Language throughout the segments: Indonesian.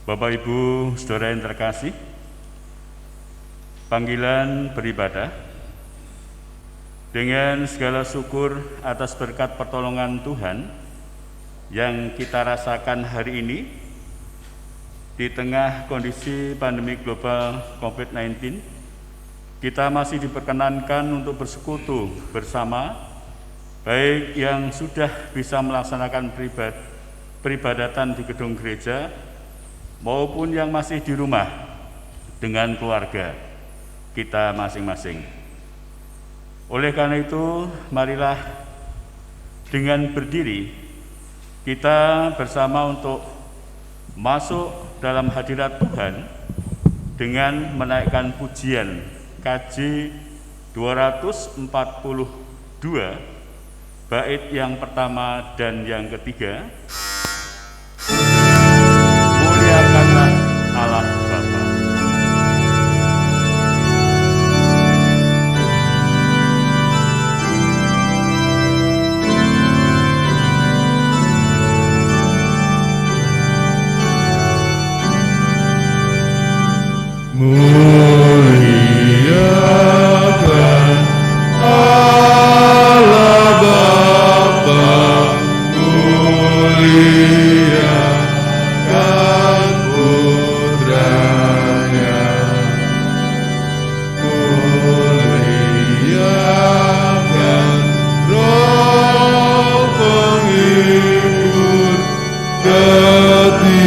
Bapak Ibu Saudara yang terkasih, panggilan beribadah dengan segala syukur atas berkat pertolongan Tuhan yang kita rasakan hari ini di tengah kondisi pandemi global COVID-19. Kita masih diperkenankan untuk bersekutu bersama, baik yang sudah bisa melaksanakan peribadatan di gedung gereja maupun yang masih di rumah dengan keluarga kita masing-masing. Oleh karena itu, marilah dengan berdiri kita bersama untuk masuk dalam hadirat Tuhan dengan menaikkan pujian KJ 242 bait yang pertama dan yang ketiga. Muliakanlah Allah Bapa. Muliakan Allah Bapa, muliakan Putranya, muliakan Roh Penghibur ketiganya.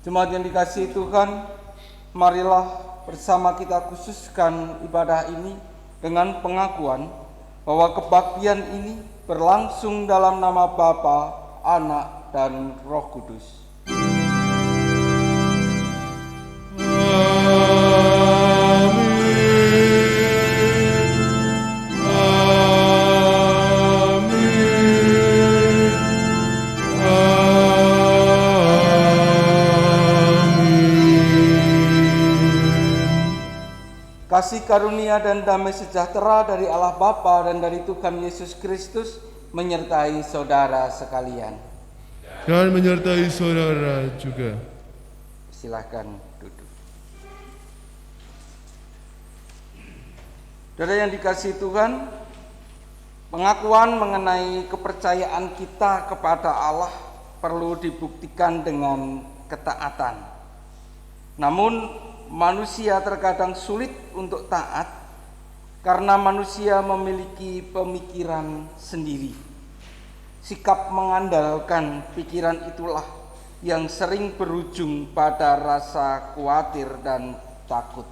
Jemaat yang dikasihi Tuhan, marilah bersama kita khususkan ibadah ini dengan pengakuan bahwa kebaktian ini berlangsung dalam nama Bapa, Anak, dan Roh Kudus. Kasih karunia dan damai sejahtera dari Allah Bapa dan dari Tuhan Yesus Kristus menyertai saudara sekalian. Dan menyertai saudara juga. Silakan duduk. Saudara yang dikasihi Tuhan, pengakuan mengenai kepercayaan kita kepada Allah perlu dibuktikan dengan ketaatan. Namun manusia terkadang sulit untuk taat karena manusia memiliki pemikiran sendiri. Sikap mengandalkan pikiran itulah yang sering berujung pada rasa khawatir dan takut.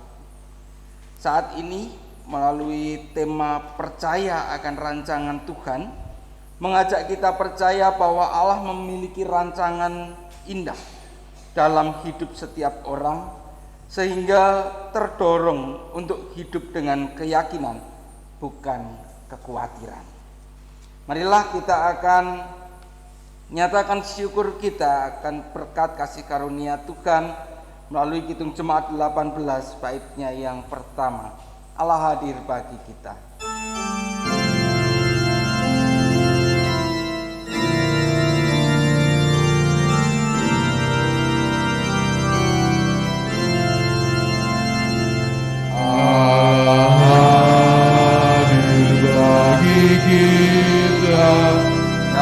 Saat ini melalui tema percaya akan rancangan Tuhan, mengajak kita percaya bahwa Allah memiliki rancangan indah dalam hidup setiap orang, sehingga terdorong untuk hidup dengan keyakinan, bukan kekhawatiran. Marilah kita akan nyatakan syukur kita akan berkat kasih karunia Tuhan melalui Kidung Jemaat 18 baitnya yang pertama. Allah hadir bagi kita.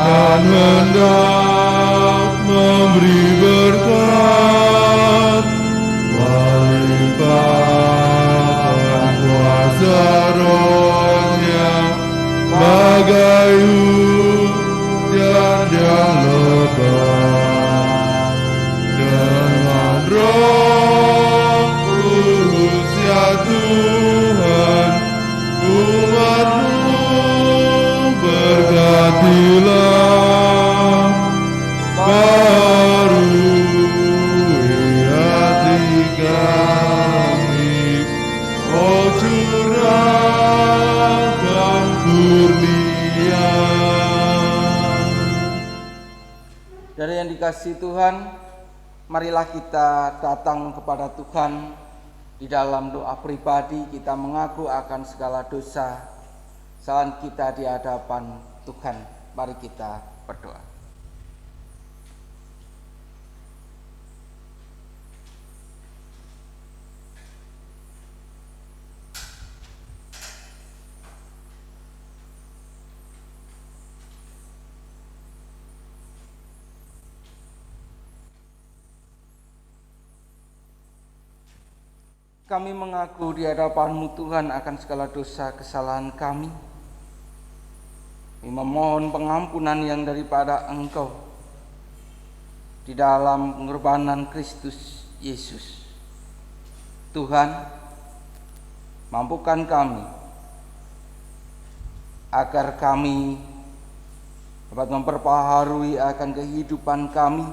Dan hendak memberi berkat, melimpahkan kuasa Roh-Nya bagai hujan yang lebat. Dengan Roh Kudus ya Tuhan, umat-Mu berkatilah. Dari yang dikasihi Tuhan, marilah kita datang kepada Tuhan. Di dalam doa pribadi kita mengaku akan segala dosa, kesalahan kita di hadapan Tuhan. Mari kita berdoa. Kami mengaku di hadapan-Mu Tuhan akan segala dosa kesalahan kami. Kami memohon pengampunan yang daripada Engkau di dalam pengorbanan Kristus Yesus. Tuhan, mampukan kami agar kami dapat memperbaharui akan kehidupan kami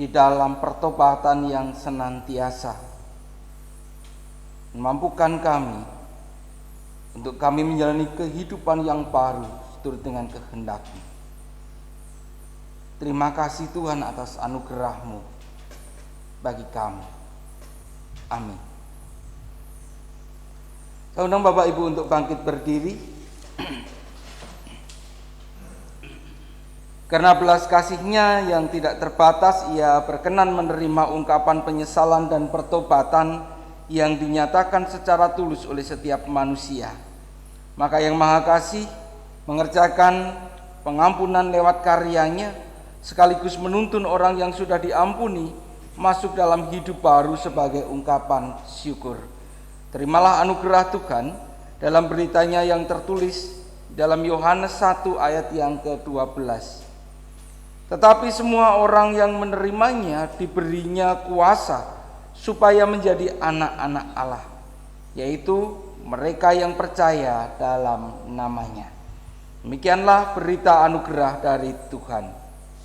di dalam pertobatan yang senantiasa. Mampukan kami untuk kami menjalani kehidupan yang baru seturut dengan kehendak-Mu. Terima kasih Tuhan atas anugerah-Mu bagi kami. Amin. Saya undang Bapak Ibu untuk bangkit berdiri. Karena belas kasih-Nya yang tidak terbatas, Ia berkenan menerima ungkapan penyesalan dan pertobatan yang dinyatakan secara tulus oleh setiap manusia. Maka Yang Maha Kasih mengerjakan pengampunan lewat karya-Nya, sekaligus menuntun orang yang sudah diampuni masuk dalam hidup baru sebagai ungkapan syukur. Terimalah anugerah Tuhan dalam beritanya yang tertulis dalam Yohanes 1 ayat yang ke-12. Tetapi semua orang yang menerimanya diberinya kuasa supaya menjadi anak-anak Allah, yaitu mereka yang percaya dalam nama-Nya. Demikianlah berita anugerah dari Tuhan.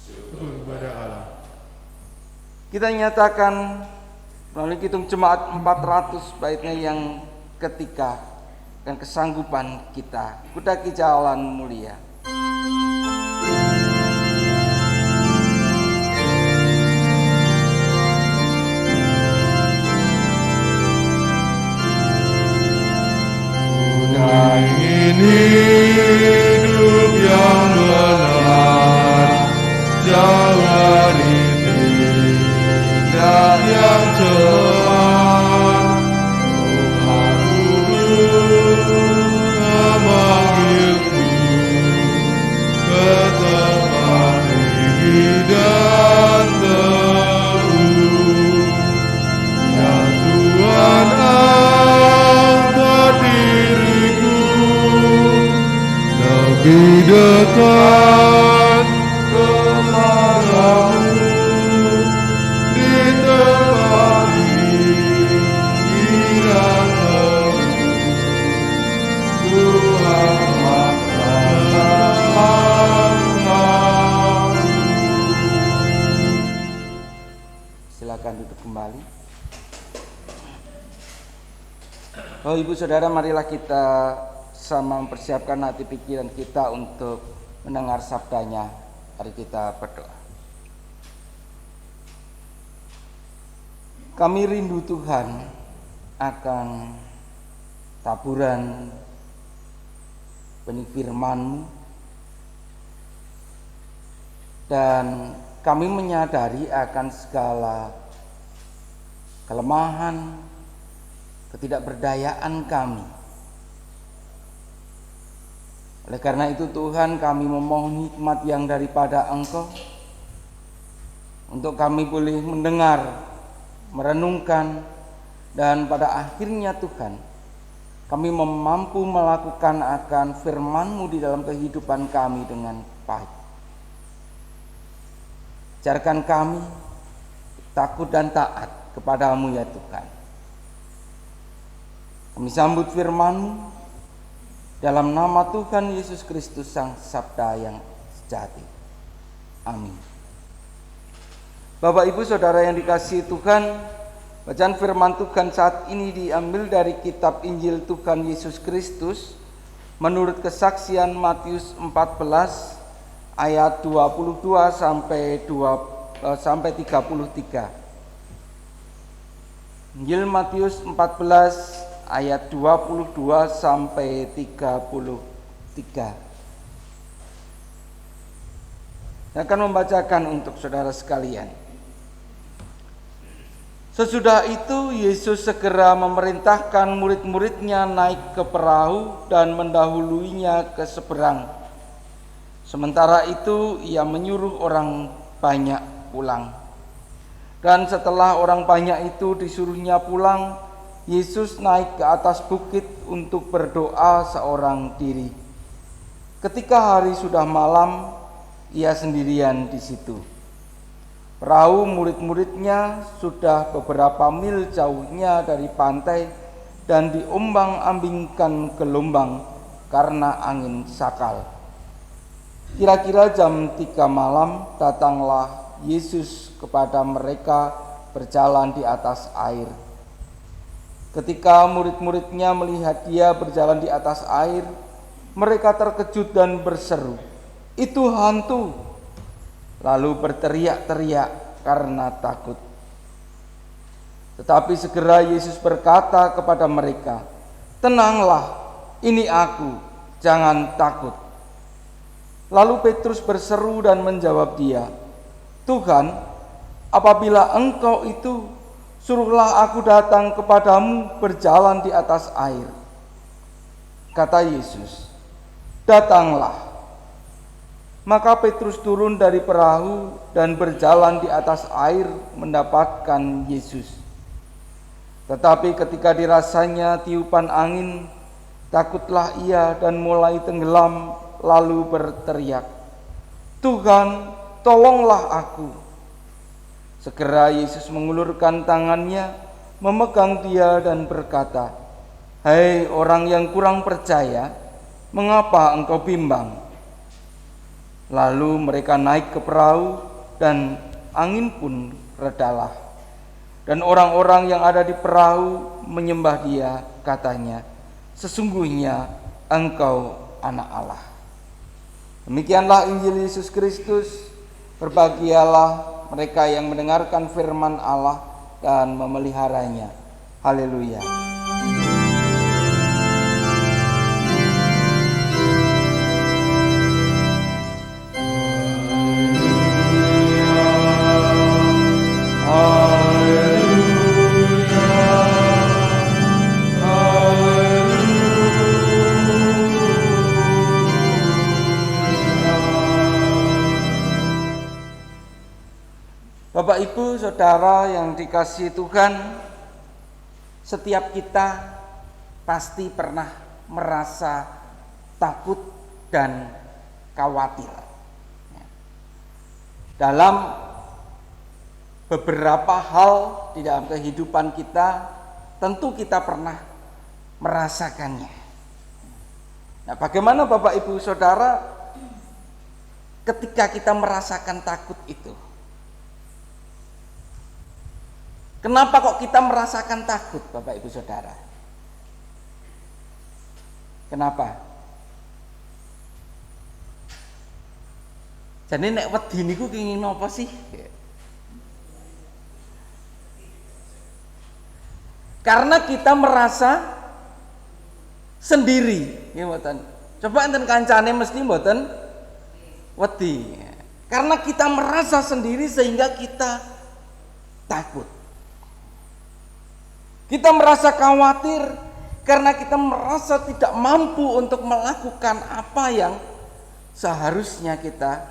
Syukur kepada Allah. Kita nyatakan melalui Kidung Jemaat 400 baitnya yang ketiga dan kesanggupan kita. Kudaki jalan mulia. Ingin hidup yang benar, jauh dari tindak yang celah. Tuhanku memanggilku ke tempat tinggi dan teduh. Yang Tuhan angkat diriku lebih dekat kepadamu di tempat tinggi dan teduh. Tuhan maafkan. Silakan duduk kembali. Oh Ibu Saudara, marilah kita sama mempersiapkan hati pikiran kita untuk mendengar sabdanya. Mari kita berdoa. Kami rindu Tuhan akan taburan benih firman-Mu, dan kami menyadari akan segala kelemahan, ketidakberdayaan kami. Oleh karena itu Tuhan, kami memohon hikmat yang daripada Engkau untuk kami boleh mendengar, merenungkan, dan pada akhirnya Tuhan, kami mampu melakukan akan firman-Mu di dalam kehidupan kami dengan baik. Ajarkan kami takut dan taat kepada-Mu ya Tuhan. Kami sambut firman-Mu dalam nama Tuhan Yesus Kristus Sang Sabda yang sejati. Amin. Bapak Ibu Saudara yang dikasihi Tuhan, bacaan firman Tuhan saat ini diambil dari kitab Injil Tuhan Yesus Kristus menurut kesaksian Matius 14 ayat 22 sampai 33. Injil Matius 14 ayat 22 sampai 33. Saya akan membacakan untuk saudara sekalian. Sesudah itu Yesus segera memerintahkan murid-muridnya naik ke perahu dan mendahuluinya ke seberang. Sementara itu ia menyuruh orang banyak pulang. Dan setelah orang banyak itu disuruhnya pulang, Yesus naik ke atas bukit untuk berdoa seorang diri. Ketika hari sudah malam, ia sendirian di situ. Perahu murid-muridnya sudah beberapa mil jauhnya dari pantai dan diombang-ambingkan gelombang karena angin sakal. Kira-kira jam 3 malam datanglah Yesus kepada mereka berjalan di atas air. Ketika murid-muridnya melihat dia berjalan di atas air, mereka terkejut dan berseru, "Itu hantu!" Lalu berteriak-teriak karena takut. Tetapi segera Yesus berkata kepada mereka, "Tenanglah, ini aku, jangan takut." Lalu Petrus berseru dan menjawab dia, "Tuhan, apabila Engkau itu, suruhlah aku datang kepadamu berjalan di atas air." Kata Yesus, "Datanglah." Maka Petrus turun dari perahu dan berjalan di atas air mendapatkan Yesus. Tetapi ketika dirasanya tiupan angin, takutlah ia dan mulai tenggelam, lalu berteriak, "Tuhan, tolonglah aku." Segera Yesus mengulurkan tangannya, memegang dia dan berkata, "Hai orang yang kurang percaya, mengapa engkau bimbang?" Lalu mereka naik ke perahu dan angin pun redalah. Dan orang-orang yang ada di perahu menyembah dia, katanya, "Sesungguhnya engkau anak Allah." Demikianlah Injil Yesus Kristus. Berbahagialah mereka yang mendengarkan firman Allah dan memeliharanya. Haleluya. Bapak Ibu Saudara yang dikasihi Tuhan, setiap kita pasti pernah merasa takut dan khawatir. Dalam beberapa hal di dalam kehidupan kita, tentu kita pernah merasakannya. Nah, bagaimana Bapak Ibu Saudara ketika kita merasakan takut itu? Kenapa kok kita merasakan takut, Bapak Ibu Saudara? Kenapa? Jadi nek wedi niku kenging napa sih? Karena kita merasa sendiri, ya mboten. Coba enten kancane mesti mboten wedi. Karena kita merasa sendiri sehingga kita takut. Kita merasa khawatir karena kita merasa tidak mampu untuk melakukan apa yang seharusnya kita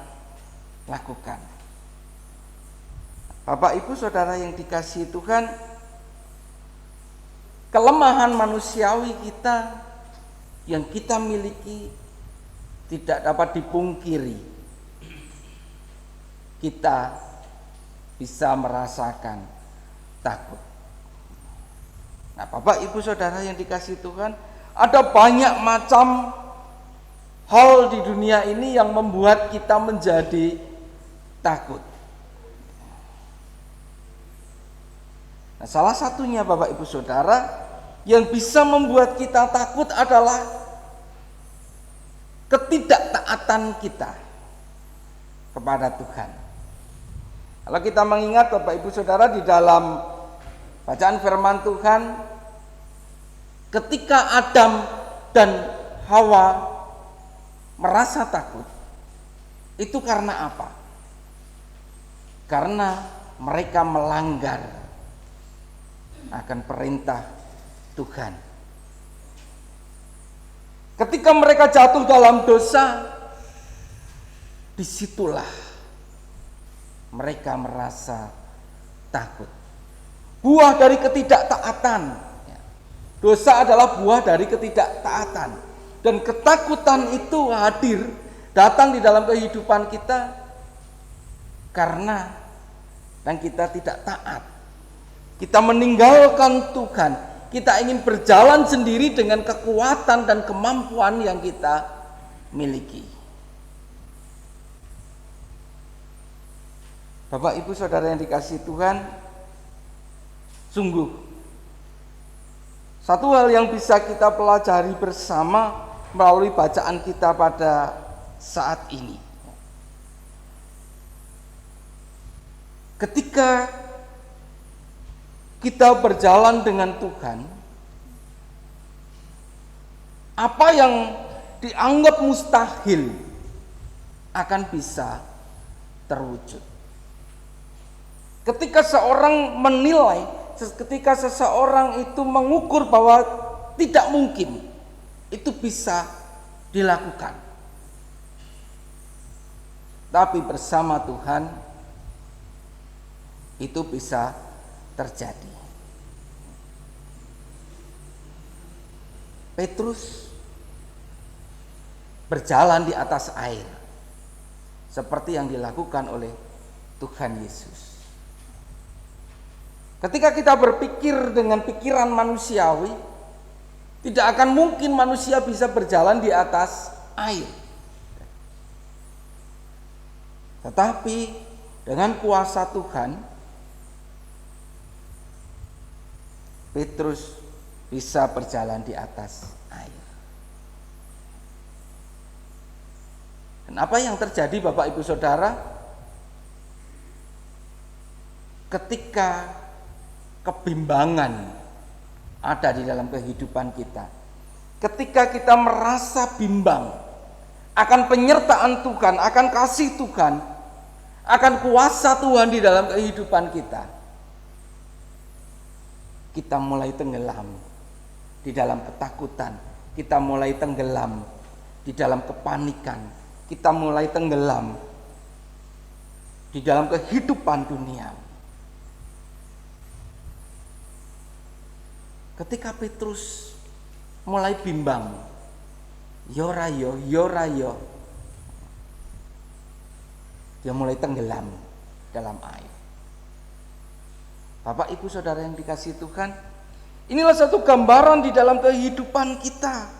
lakukan. Bapak Ibu Saudara yang dikasihi Tuhan, kelemahan manusiawi kita yang kita miliki tidak dapat dipungkiri. Kita bisa merasakan takut. Nah, Bapak Ibu Saudara yang dikasihi Tuhan, ada banyak macam hal di dunia ini yang membuat kita menjadi takut. Nah, salah satunya Bapak Ibu Saudara yang bisa membuat kita takut adalah ketidaktaatan kita kepada Tuhan. Kalau kita mengingat Bapak Ibu Saudara di dalam bacaan firman Tuhan, ketika Adam dan Hawa merasa takut, itu karena apa? Karena mereka melanggar akan perintah Tuhan. Ketika mereka jatuh dalam dosa, disitulah mereka merasa takut. Buah dari ketidaktaatan. Dosa adalah buah dari ketidaktaatan. Dan ketakutan itu hadir, datang di dalam kehidupan kita karena kita tidak taat. Kita meninggalkan Tuhan. Kita ingin berjalan sendiri dengan kekuatan dan kemampuan yang kita miliki. Bapak Ibu Saudara yang dikasihi Tuhan, sungguh satu hal yang bisa kita pelajari bersama melalui bacaan kita pada saat ini. Ketika kita berjalan dengan Tuhan, apa yang dianggap mustahil akan bisa terwujud. Ketika seorang menilai, ketika seseorang itu mengukur bahwa tidak mungkin, itu bisa dilakukan. Tapi bersama Tuhan, itu bisa terjadi. Petrus berjalan di atas air seperti yang dilakukan oleh Tuhan Yesus. Ketika kita berpikir dengan pikiran manusiawi, tidak akan mungkin manusia bisa berjalan di atas air. Tetapi dengan kuasa Tuhan, Petrus bisa berjalan di atas air. Dan apa yang terjadi Bapak Ibu Saudara? Ketika kebimbangan ada di dalam kehidupan kita, ketika kita merasa bimbang akan penyertaan Tuhan, akan kasih Tuhan, akan kuasa Tuhan di dalam kehidupan kita, kita mulai tenggelam di dalam ketakutan, kita mulai tenggelam di dalam kepanikan, kita mulai tenggelam di dalam kehidupan dunia. Ketika Petrus mulai bimbang, yorayo, dia mulai tenggelam dalam air. Bapak Ibu Saudara yang dikasihi Tuhan, inilah satu gambaran di dalam kehidupan kita.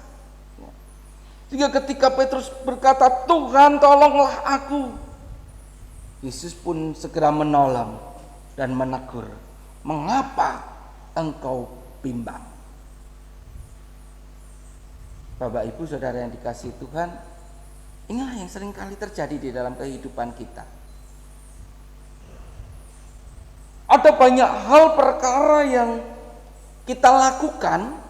Sehingga ketika Petrus berkata, Tuhan tolonglah aku, Yesus pun segera menolong dan menegur, mengapa engkau bimbang? Bapak Ibu Saudara yang dikasihi Tuhan, inilah yang sering kali terjadi di dalam kehidupan kita. Ada banyak hal perkara yang kita lakukan,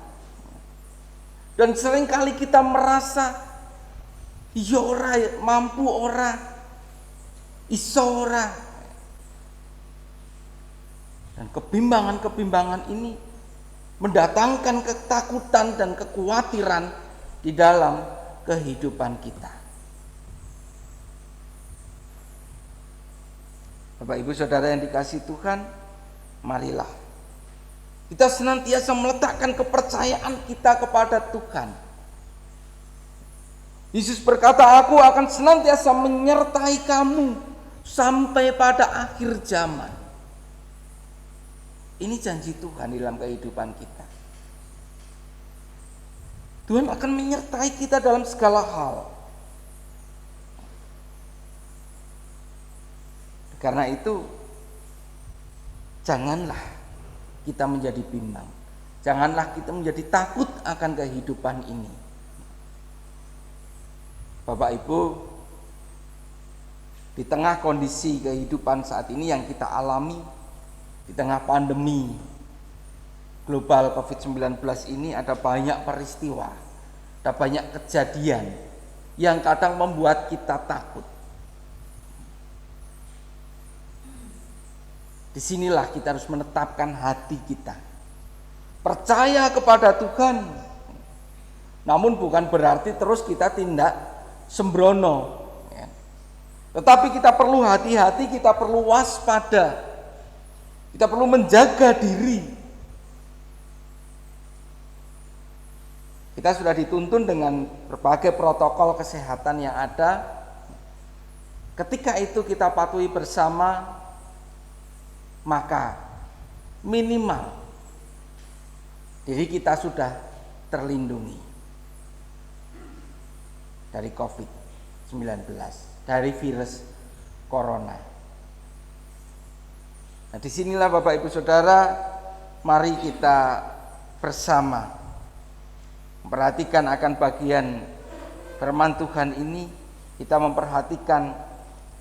dan seringkali kita merasa iya ora, mampu ora, iso ora. Dan kebimbangan-kebimbangan ini mendatangkan ketakutan dan kekhawatiran di dalam kehidupan kita. Bapak Ibu Saudara yang dikasihi Tuhan, marilah kita senantiasa meletakkan kepercayaan kita kepada Tuhan. Yesus berkata, aku akan senantiasa menyertai kamu sampai pada akhir zaman. Ini janji Tuhan di dalam kehidupan kita. Tuhan akan menyertai kita dalam segala hal. Karena itu, janganlah kita menjadi bimbang. Janganlah kita menjadi takut akan kehidupan ini. Bapak Ibu, di tengah kondisi kehidupan saat ini yang kita alami, di tengah pandemi global COVID-19 ini, ada banyak peristiwa, ada banyak kejadian yang kadang membuat kita takut. Disinilah kita harus menetapkan hati kita, percaya kepada Tuhan. Namun bukan berarti terus kita tindak sembrono, ya. Tetapi kita perlu hati-hati, kita perlu waspada, kita perlu menjaga diri. Kita sudah dituntun dengan berbagai protokol kesehatan yang ada. Ketika itu kita patuhi bersama, maka minimal diri kita sudah terlindungi dari COVID-19, dari virus corona. Nah, disinilah Bapak Ibu Saudara, mari kita bersama memperhatikan akan bagian firman Tuhan ini. Kita memperhatikan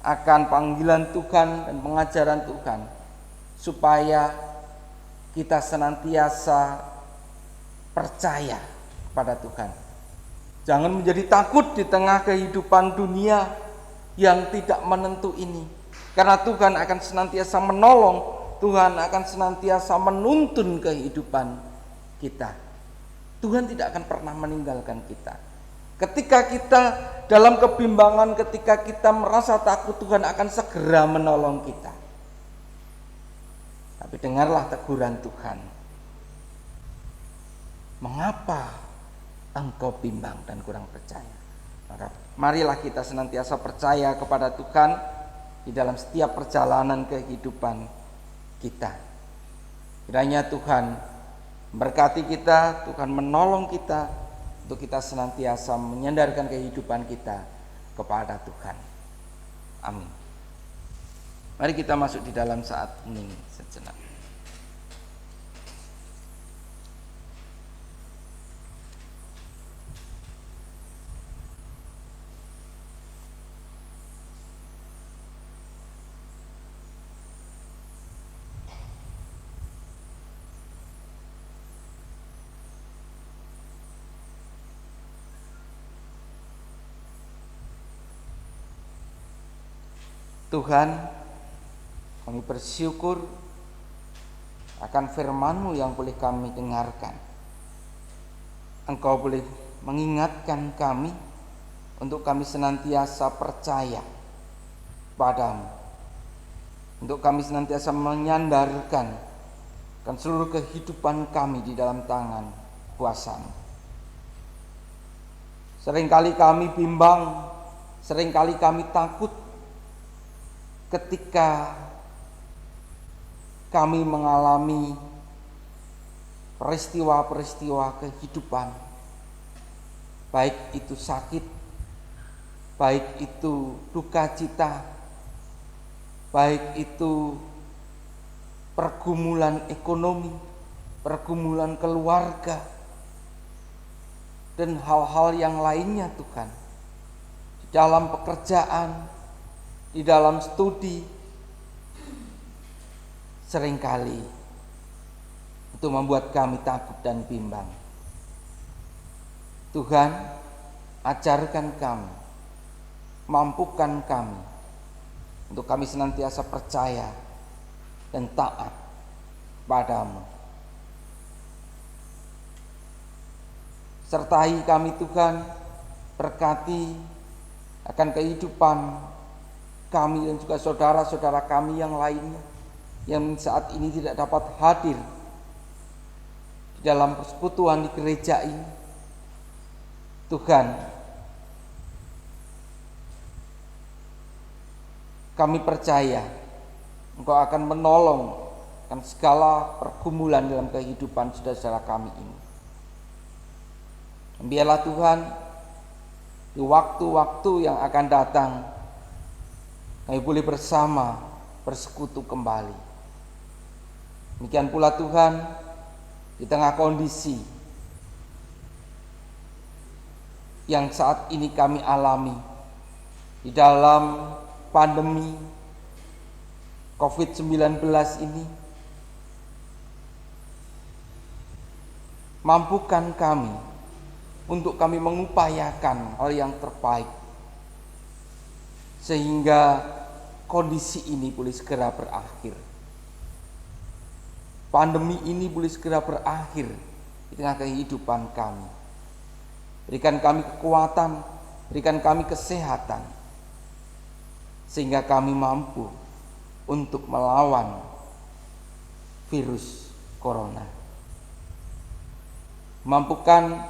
akan panggilan Tuhan dan pengajaran Tuhan, supaya kita senantiasa percaya pada Tuhan. Jangan menjadi takut di tengah kehidupan dunia yang tidak menentu ini. Karena Tuhan akan senantiasa menolong, Tuhan akan senantiasa menuntun kehidupan kita. Tuhan tidak akan pernah meninggalkan kita. Ketika kita dalam kebimbangan, ketika kita merasa takut, Tuhan akan segera menolong kita. Tapi dengarlah teguran Tuhan. Mengapa engkau bimbang dan kurang percaya? Maka marilah kita senantiasa percaya kepada Tuhan di dalam setiap perjalanan kehidupan kita. Kiranya Tuhan memberkati kita, Tuhan menolong kita untuk kita senantiasa menyandarkan kehidupan kita kepada Tuhan. Amin. Mari kita masuk di dalam saat hening sejenak. Tuhan, kami bersyukur akan firman-Mu yang boleh kami dengarkan. Engkau boleh mengingatkan kami untuk kami senantiasa percaya padamu, untuk kami senantiasa menyandarkan seluruh kehidupan kami di dalam tangan kuasa-Mu. Seringkali kami bimbang, seringkali kami takut ketika kami mengalami peristiwa-peristiwa kehidupan, baik itu sakit, baik itu duka cita, baik itu pergumulan ekonomi, pergumulan keluarga, dan hal-hal yang lainnya Tuhan. Di dalam pekerjaan, di dalam studi, seringkali untuk membuat kami takut dan bimbang. Tuhan, ajarkan kami, mampukan kami untuk kami senantiasa percaya dan taat padamu. Sertai kami Tuhan, berkati akan kehidupan kami dan juga saudara-saudara kami yang lainnya yang saat ini tidak dapat hadir di dalam persekutuan di gereja ini. Tuhan, kami percaya Engkau akan menolong akan segala pergumulan dalam kehidupan saudara-saudara kami ini. Biarlah Tuhan, di waktu-waktu yang akan datang kami boleh bersama bersekutu kembali. Demikian pula Tuhan, di tengah kondisi yang saat ini kami alami di dalam pandemi COVID-19 ini, mampukan kami untuk kami mengupayakan hal yang terbaik sehingga kondisi ini boleh segera berakhir. Pandemi ini boleh segera berakhir di tengah kehidupan kami. Berikan kami kekuatan, berikan kami kesehatan, sehingga kami mampu untuk melawan virus corona. Mampukan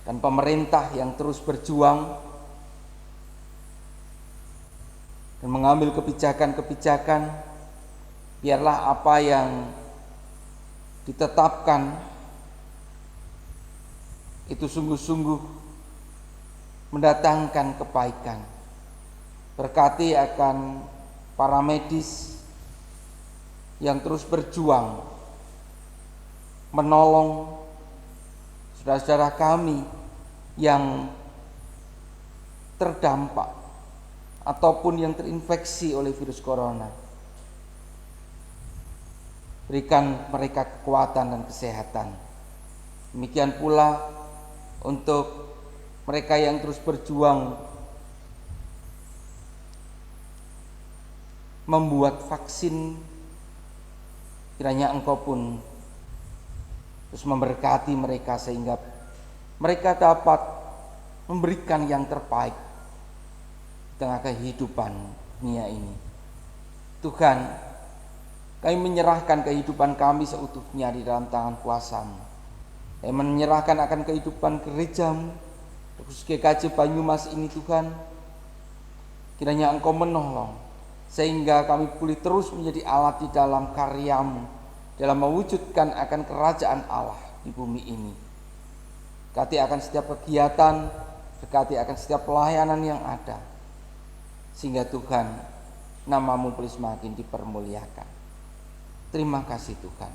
dan pemerintah yang terus berjuang dan mengambil kebijakan-kebijakan, biarlah apa yang ditetapkan itu sungguh-sungguh mendatangkan kebaikan. Berkati akan para medis yang terus berjuang menolong saudara-saudara kami yang terdampak ataupun yang terinfeksi oleh virus corona. Berikan mereka kekuatan dan kesehatan. Demikian pula untuk mereka yang terus berjuang membuat vaksin, kiranya Engkau pun terus memberkati mereka sehingga mereka dapat memberikan yang terbaik di tengah kehidupan dunia ini. Tuhan, kami menyerahkan kehidupan kami seutuhnya di dalam tangan kuasa-Mu. Kami menyerahkan akan kehidupan gereja-Mu, khusus GKJ Banyumas ini Tuhan. Kiranya Engkau menolong sehingga kami boleh terus menjadi alat di dalam karya-Mu, dalam mewujudkan akan kerajaan Allah di bumi ini. Berkati akan setiap kegiatan, berkati akan setiap pelayanan yang ada, sehingga Tuhan, nama-Mu boleh semakin dipermuliakan. Terima kasih Tuhan.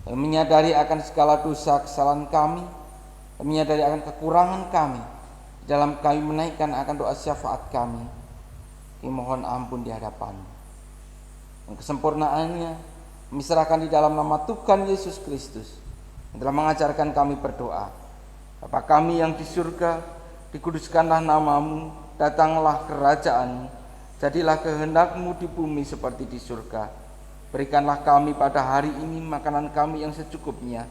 Kami menyadari akan segala dosa kesalahan kami, kami menyadari akan kekurangan kami, dalam kami menaikkan akan doa syafaat kami. Kami mohon ampun di hadapan-Mu. Dan kesempurnaannya kami serahkan di dalam nama Tuhan Yesus Kristus yang telah mengajarkan kami berdoa. Bapa kami yang di surga, dikuduskanlah nama-Mu, datanglah kerajaan-Mu, jadilah kehendak-Mu di bumi seperti di surga. Berikanlah kami pada hari ini makanan kami yang secukupnya,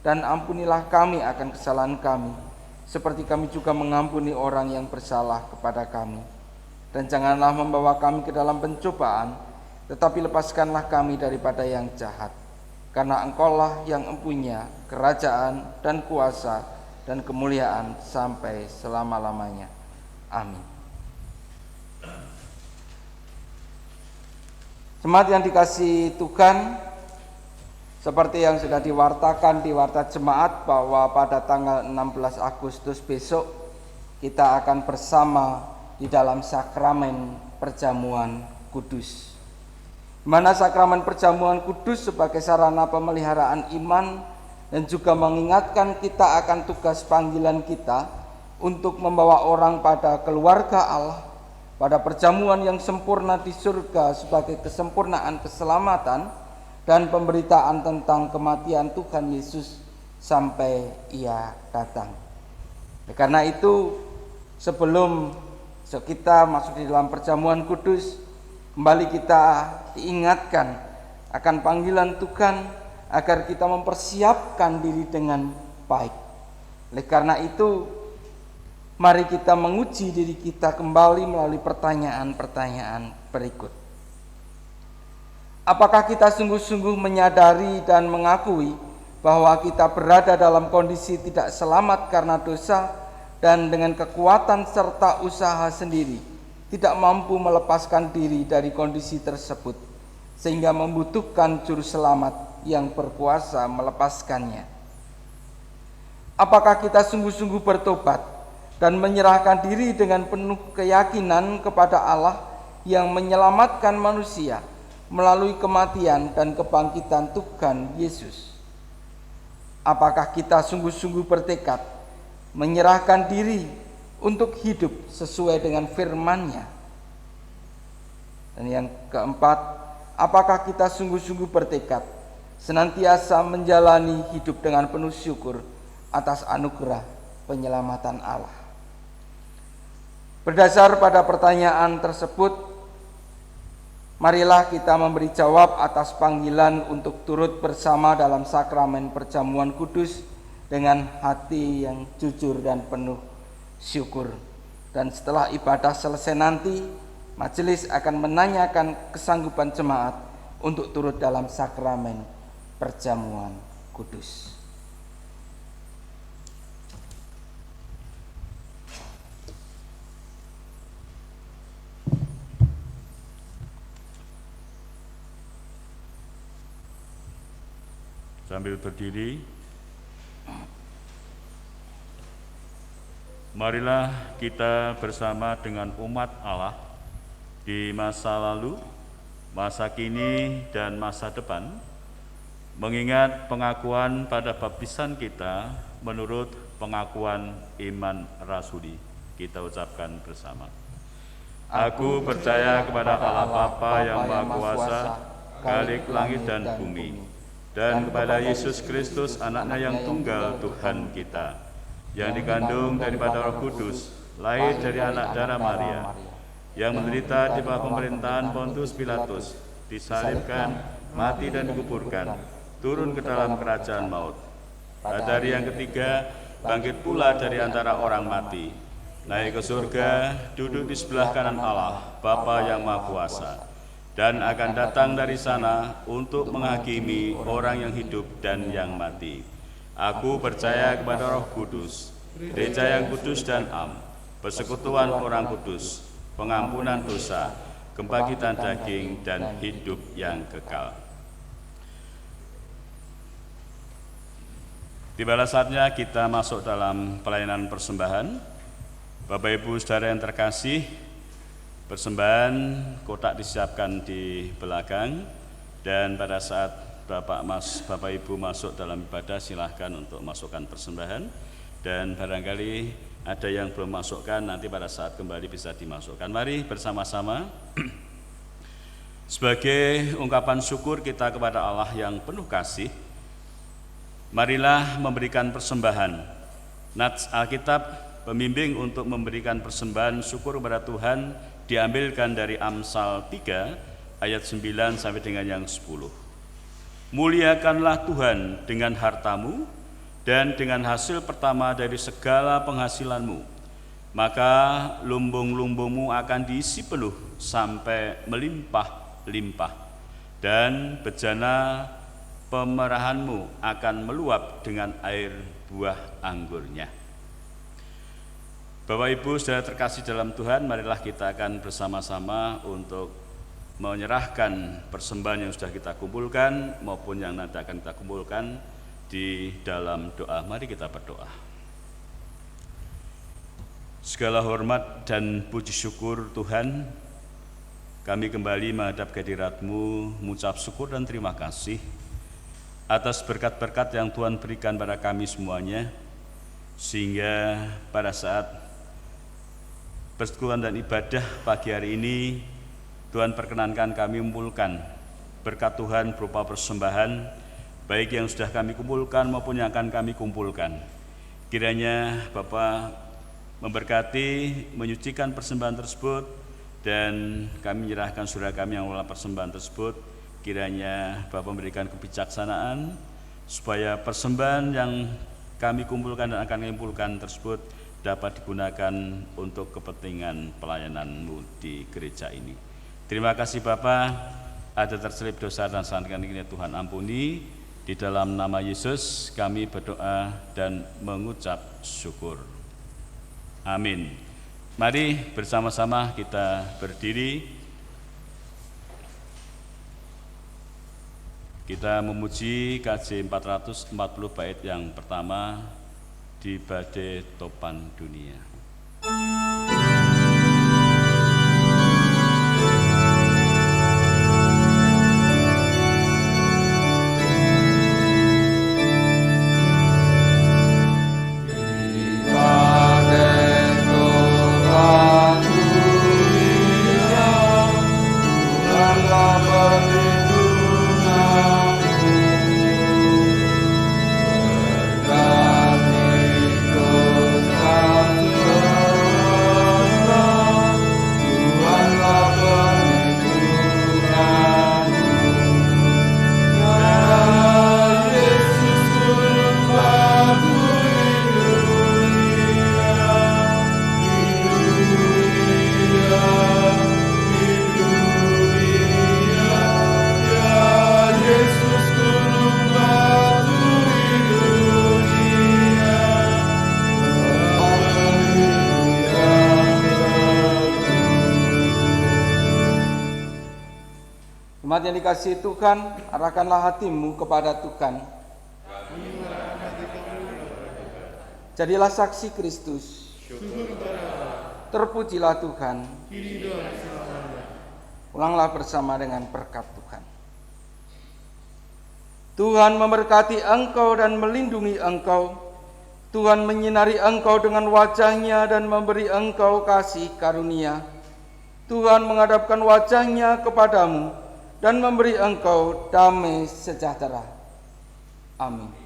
dan ampunilah kami akan kesalahan kami, seperti kami juga mengampuni orang yang bersalah kepada kami. Dan janganlah membawa kami ke dalam pencobaan, tetapi lepaskanlah kami daripada yang jahat. Karena Engkau-lah yang empunya kerajaan dan kuasa dan kemuliaan sampai selama-lamanya. Amin. Jemaat yang dikasihi Tuhan, seperti yang sudah diwartakan di warta jemaat bahwa pada tanggal 16 Agustus besok kita akan bersama di dalam sakramen perjamuan kudus. Di mana sakramen perjamuan kudus sebagai sarana pemeliharaan iman dan juga mengingatkan kita akan tugas panggilan kita untuk membawa orang pada keluarga Allah, pada perjamuan yang sempurna di surga sebagai kesempurnaan keselamatan, dan pemberitaan tentang kematian Tuhan Yesus sampai Ia datang. Karena itu, sebelum kita masuk di dalam perjamuan kudus, kembali kita diingatkan akan panggilan Tuhan agar kita mempersiapkan diri dengan baik. Oleh karena itu, mari kita menguji diri kita kembali melalui pertanyaan-pertanyaan berikut. Apakah kita sungguh-sungguh menyadari dan mengakui bahwa kita berada dalam kondisi tidak selamat karena dosa dan dengan kekuatan serta usaha sendiri tidak mampu melepaskan diri dari kondisi tersebut, sehingga membutuhkan juru selamat yang berkuasa melepaskannya? Apakah kita sungguh-sungguh bertobat dan menyerahkan diri dengan penuh keyakinan kepada Allah yang menyelamatkan manusia melalui kematian dan kebangkitan Tuhan Yesus? Apakah kita sungguh-sungguh bertekad menyerahkan diri untuk hidup sesuai dengan firman-Nya? Dan yang keempat, apakah kita sungguh-sungguh bertekad senantiasa menjalani hidup dengan penuh syukur atas anugerah penyelamatan Allah? Berdasar pada pertanyaan tersebut, marilah kita memberi jawab atas panggilan untuk turut bersama dalam sakramen perjamuan kudus dengan hati yang jujur dan penuh syukur. Dan setelah ibadah selesai nanti, majelis akan menanyakan kesanggupan jemaat untuk turut dalam sakramen perjamuan kudus. Sambil berdiri, marilah kita bersama dengan umat Allah di masa lalu, masa kini, dan masa depan, mengingat pengakuan pada baptisan kita menurut pengakuan iman rasuli. Kita ucapkan bersama. Aku percaya kepada Allah Bapa yang Maha Kuasa, Khalik langit dan bumi, dan kepada Yesus Kristus, anaknya yang tunggal Tuhan kita, yang dikandung daripada Roh Kudus, lahir dari anak darah Maria, yang menderita di bawah pemerintahan Pontius Pilatus, disalibkan, mati dan dikuburkan, turun ke dalam kerajaan maut. Pada hari yang ketiga, bangkit pula dari antara orang mati, naik ke surga, duduk di sebelah kanan Allah, Bapa yang Maha Kuasa, dan akan datang dari sana untuk menghakimi orang yang hidup dan yang mati. Aku percaya kepada Roh Kudus, gereja yang kudus dan am, persekutuan orang kudus, pengampunan dosa, kebangkitan daging, dan hidup yang kekal. Tibalah saatnya kita masuk dalam pelayanan persembahan. Bapak Ibu Saudara yang terkasih, persembahan kotak disiapkan di belakang, dan pada saat Bapak Ibu masuk dalam ibadah, silahkan untuk masukkan persembahan, dan barangkali ada yang belum masukkan, nanti pada saat kembali bisa dimasukkan. Mari bersama-sama sebagai ungkapan syukur kita kepada Allah yang penuh kasih, marilah memberikan persembahan. Nats Alkitab pembimbing untuk memberikan persembahan syukur kepada Tuhan diambilkan dari Amsal 3 ayat 9 sampai dengan yang 10. Muliakanlah Tuhan dengan hartamu dan dengan hasil pertama dari segala penghasilanmu, maka lumbung-lumbungmu akan diisi penuh sampai melimpah-limpah, dan bejana pemerahanmu akan meluap dengan air buah anggurnya. Bapak Ibu Saudara terkasih dalam Tuhan, marilah kita akan bersama-sama untuk menyerahkan persembahan yang sudah kita kumpulkan maupun yang nanti akan kita kumpulkan di dalam doa. Mari kita berdoa. Segala hormat dan puji syukur Tuhan, kami kembali menghadap kehadirat-Mu, mengucap syukur dan terima kasih atas berkat-berkat yang Tuhan berikan pada kami semuanya, sehingga pada saat persekutuan dan ibadah pagi hari ini, Tuhan perkenankan kami mengumpulkan berkat Tuhan berupa persembahan, baik yang sudah kami kumpulkan maupun yang akan kami kumpulkan. Kiranya Bapa memberkati, menyucikan persembahan tersebut, dan kami menyerahkan saudara kami yang mengelola persembahan tersebut. Kiranya Bapa memberikan kebijaksanaan, supaya persembahan yang kami kumpulkan dan akan kami kumpulkan tersebut dapat digunakan untuk kepentingan pelayanan-Mu di gereja ini. Terima kasih Bapa, ada terselip dosa dan kesalahan kami, Tuhan ampuni. Di dalam nama Yesus kami berdoa dan mengucap syukur. Amin. Mari bersama-sama kita berdiri. Kita memuji KJ 440 bait yang pertama di Badai Topan Dunia. Umat yang dikasihi Tuhan, arahkanlah hatimu kepada Tuhan. Jadilah saksi Kristus. Terpujilah Tuhan. Ulanglah bersama dengan berkat Tuhan. Tuhan memberkati engkau dan melindungi engkau. Tuhan menyinari engkau dengan wajah-Nya dan memberi engkau kasih karunia. Tuhan menghadapkan wajah-Nya kepadamu dan memberi engkau damai sejahtera. Amin.